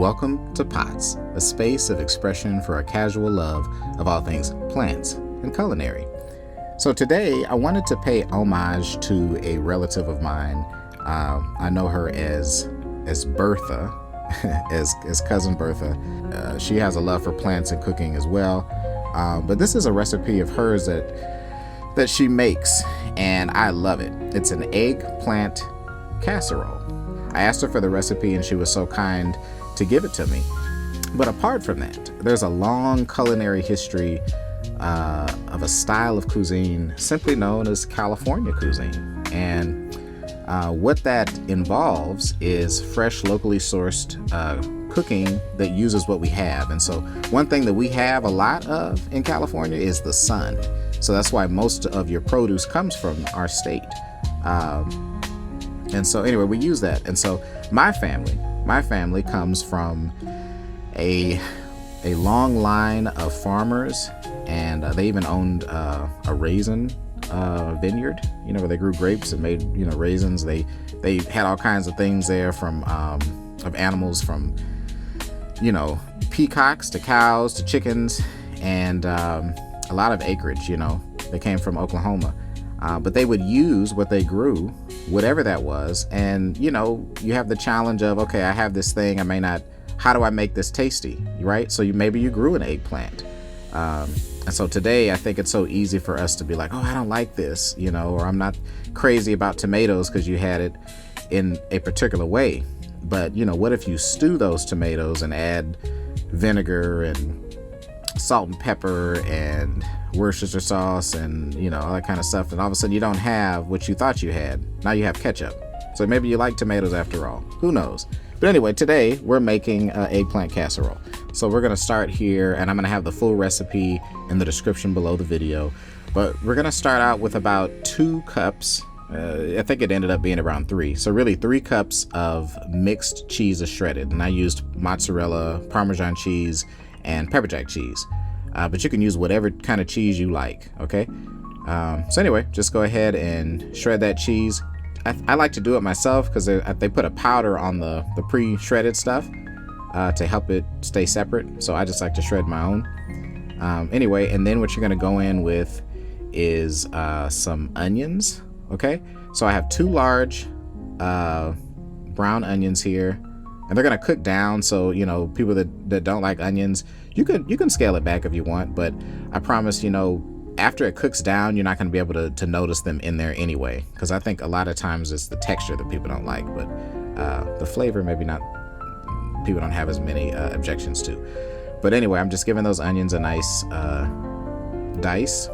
Welcome to Pots, a space of expression for a casual love of all things plants and culinary. So today I wanted to pay homage to a relative of mine. I know her as Bertha, as cousin Bertha. She has a love for plants and cooking as well. But this is a recipe of hers that she makes, and I love it. It's an eggplant casserole. I asked her for the recipe and she was so kind to give it to me. But apart from that, there's a long culinary history of a style of cuisine simply known as California cuisine. And what that involves is fresh, locally sourced cooking that uses what we have. And so one thing that we have a lot of in California is the sun. So that's why most of your produce comes from our state. And so anyway, we use that. And so my family comes from a long line of farmers, and they even owned a raisin vineyard, where they grew grapes and made, raisins. They had all kinds of things there from of animals, from peacocks to cows to chickens, and a lot of acreage. They came from Oklahoma, but they would use what they grew, whatever that was. And you have the challenge of, okay, I have this thing, I may not, how do I make this tasty, right? So maybe you grew an eggplant. And so today I think it's so easy for us to be like, oh, I don't like this, or I'm not crazy about tomatoes because you had it in a particular way. But what if you stew those tomatoes and add vinegar and salt and pepper and Worcestershire sauce and all that kind of stuff, and all of a sudden you don't have what you thought you had. Now you have ketchup. So maybe you like tomatoes after all. Who knows? But anyway, today we're making eggplant casserole. So we're going to start here, and I'm going to have the full recipe in the description below the video. But we're going to start out with about 2 cups. I think it ended up being around 3. So really 3 cups of mixed cheeses shredded. And I used mozzarella, Parmesan cheese, and pepper jack cheese. But you can use whatever kind of cheese you like, okay? So anyway, just go ahead and shred that cheese. I like to do it myself because they put a powder on the pre-shredded stuff to help it stay separate. So I just like to shred my own. Anyway, and then what you're going to go in with is some onions, okay? So I have 2 large brown onions here, and they're going to cook down. So, people that don't like onions, you can scale it back if you want, but I promise, after it cooks down, you're not going to be able to notice them in there anyway, because I think a lot of times it's the texture that people don't like, but the flavor maybe not, people don't have as many objections to. But anyway, I'm just giving those onions a nice dice.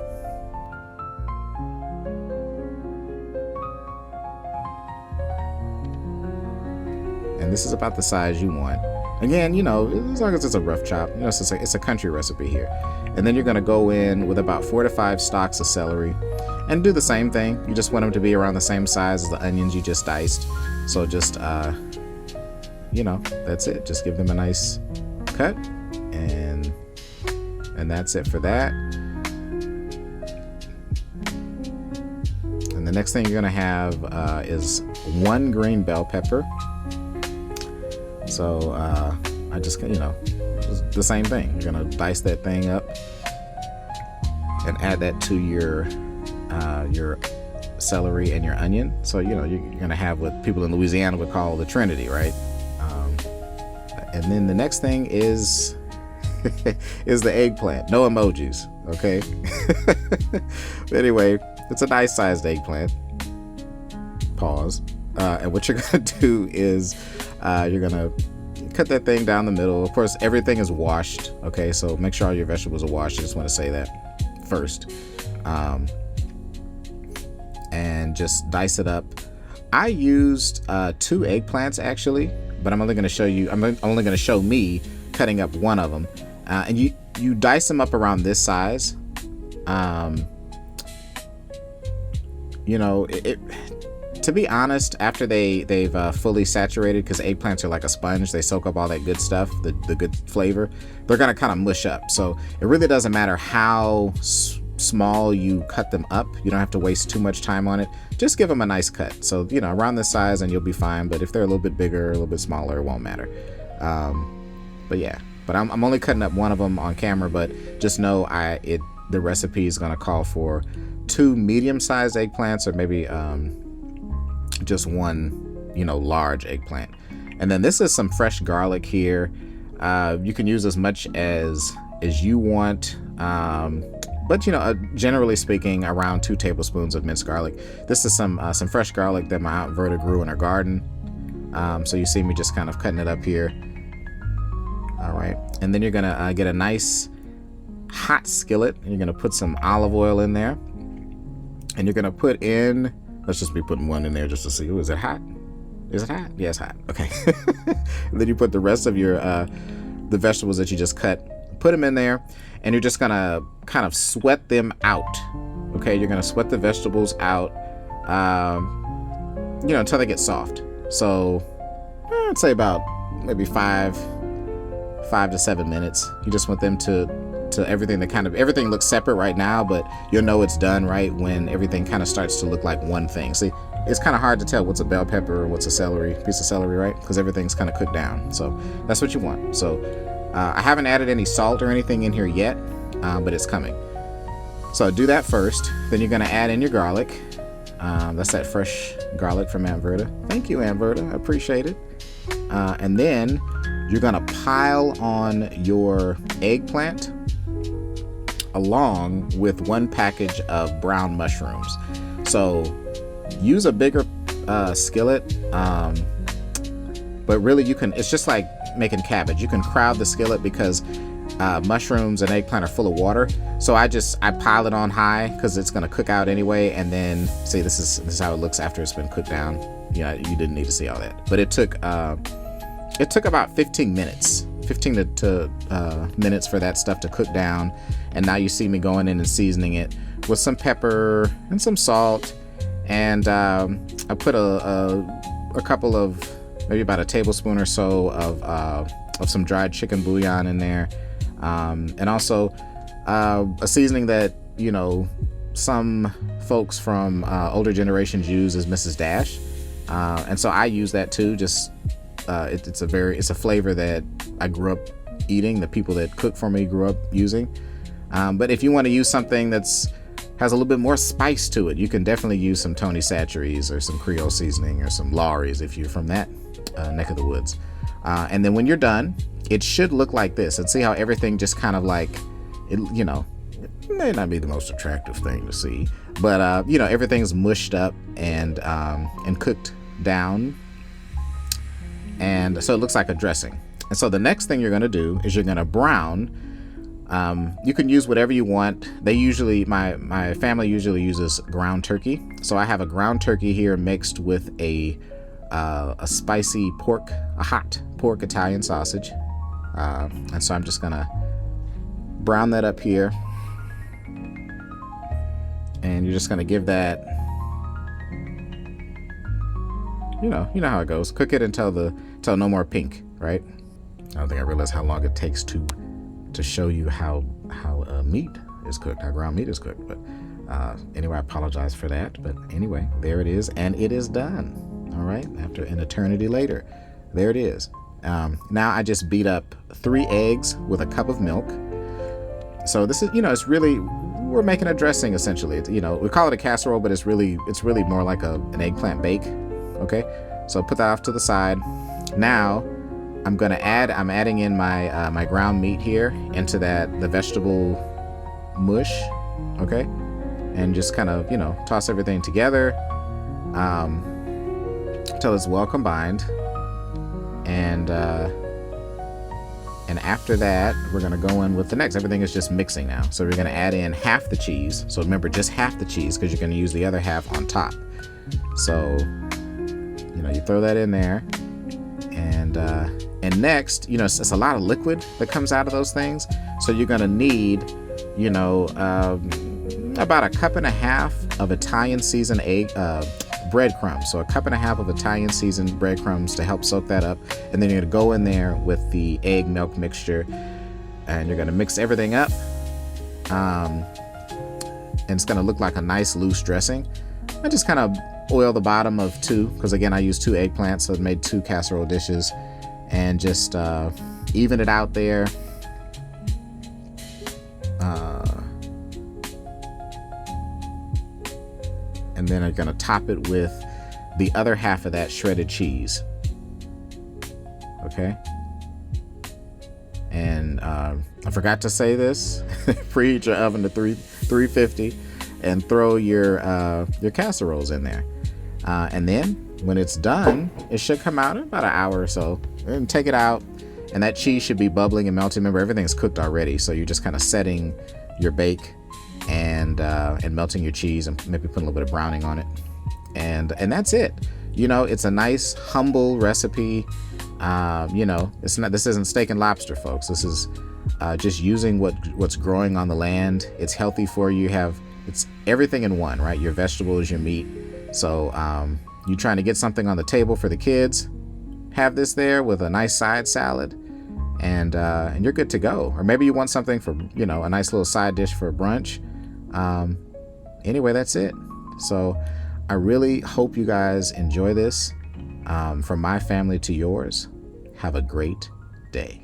And this is about the size you want. Again, as long as it's a rough chop, it's a country recipe here. And then you're going to go in with about 4 to 5 stalks of celery and do the same thing. You just want them to be around the same size as the onions you just diced. So just, that's it. Just give them a nice cut, and that's it for that. And the next thing you're going to have is 1 green bell pepper. So I just, just the same thing. You're going to dice that thing up and add that to your celery and your onion. So, you're going to have what people in Louisiana would call the Trinity, right? And then the next thing is is the eggplant. No emojis, okay? But anyway, it's a nice sized eggplant. Pause. And what you're going to do is you're going to cut that thing down the middle. Of course, everything is washed, okay? So make sure all your vegetables are washed. I just want to say that first. And just dice it up. I used 2 eggplants actually, but I'm only going to show me cutting up 1 of them. And you dice them up around this size. To be honest, after they've fully saturated, because eggplants are like a sponge, they soak up all that good stuff, the good flavor, they're going to kind of mush up. So it really doesn't matter how small you cut them up. You don't have to waste too much time on it. Just give them a nice cut. So, around this size and you'll be fine. But if they're a little bit bigger, a little bit smaller, it won't matter. But yeah, but I'm only cutting up one of them on camera, but just know the recipe is going to call for 2 medium-sized eggplants, or maybe just one, large eggplant. And then this is some fresh garlic here. You can use as much as you want, but generally speaking, around 2 tablespoons of minced garlic. This is some fresh garlic that my Aunt Verta grew in her garden. So you see me just kind of cutting it up here. All right, and then you're gonna get a nice hot skillet, and you're gonna put some olive oil in there, and you're gonna put in. Let's just be putting one in there just to see. Is it hot? Is it hot? Yeah, it's hot. Okay. And then you put the rest of your the vegetables that you just cut, put them in there, and you're just gonna kind of sweat them out. Okay, you're gonna sweat the vegetables out, until they get soft. So I'd say about maybe 5 to 7 minutes. You just want them to everything everything looks separate right now, but you'll know it's done right when everything kind of starts to look like one thing. See, it's kind of hard to tell what's a bell pepper or what's a piece of celery, right? Because everything's kind of cooked down. So that's what you want. So I haven't added any salt or anything in here yet, but it's coming. So do that first. Then you're going to add in your garlic. That's that fresh garlic from Aunt Verta. Thank you, Aunt Verta. I appreciate it. And then you're going to pile on your eggplant along with 1 package of brown mushrooms. So use a bigger skillet, but really it's just like making cabbage. You can crowd the skillet because mushrooms and eggplant are full of water. So I pile it on high because it's going to cook out anyway. And then see, this is how it looks after it's been cooked down. You didn't need to see all that, but it took about 15 minutes minutes for that stuff to cook down. And now you see me going in and seasoning it with some pepper and some salt, and I put a couple of, maybe about a tablespoon or so of some dried chicken bouillon in there, and also a seasoning that some folks from older generations use is Mrs. Dash, and so I use that too. Just it's a flavor that I grew up eating. The people that cook for me grew up using. But if you want to use something has a little bit more spice to it, you can definitely use some Tony Chachere's or some Creole seasoning or some Lawry's if you're from that neck of the woods. And then when you're done, it should look like this. And see how everything just kind of like, it may not be the most attractive thing to see, but everything's mushed up and cooked down. And so it looks like a dressing. And so the next thing you're going to do is you're going to brown. You can use whatever you want. My family usually uses ground turkey. So I have a ground turkey here mixed with a spicy pork, a hot pork Italian sausage. And so I'm just going to brown that up here. And you're just going to give that, you know how it goes. Cook it until no more pink, right? I don't think I realized how long it takes to show you how meat is cooked, how ground meat is cooked. But anyway, I apologize for that. But anyway, there it is, and it is done. All right, after an eternity later, there it is. Now I just beat up 3 eggs with a cup of milk. So this is, it's really, we're making a dressing essentially. We call it a casserole, but it's really more like an eggplant bake. Okay, so put that off to the side. Now I'm adding in my ground meat here into the vegetable mush. Okay, and just kind of toss everything together until it's well combined. And after that, we're going to go in with the next. Everything is just mixing now. So we're going to add in half the cheese. So remember, just half the cheese because you're going to use the other half on top. So, you throw that in there. And next, it's a lot of liquid that comes out of those things. So you're going to need, about a cup and a half of Italian seasoned breadcrumbs. So a cup and a half of Italian seasoned breadcrumbs to help soak that up. And then you're going to go in there with the egg milk mixture and you're going to mix everything up. And it's going to look like a nice loose dressing. I just kind of oil the bottom of 2, because again, I used 2 eggplants, so it made 2 casserole dishes. And just even it out there. And then I'm going to top it with the other half of that shredded cheese. Okay. And I forgot to say this: preheat your oven to 350, and throw your casseroles in there. And then when it's done, it should come out in about an hour or so. And take it out, and that cheese should be bubbling and melting. Remember, everything's cooked already, so you're just kind of setting your bake and melting your cheese, and maybe putting a little bit of browning on it. And that's it. You know, it's a nice, humble recipe. You know, this isn't steak and lobster, folks. This is just using what's growing on the land. It's healthy for you. It's everything in one, right? Your vegetables, your meat. So you trying to get something on the table for the kids, have this there with a nice side salad, and you're good to go. Or maybe you want something for, you know, a nice little side dish for brunch. Anyway, that's it. So I really hope you guys enjoy this. From my family to yours, have a great day.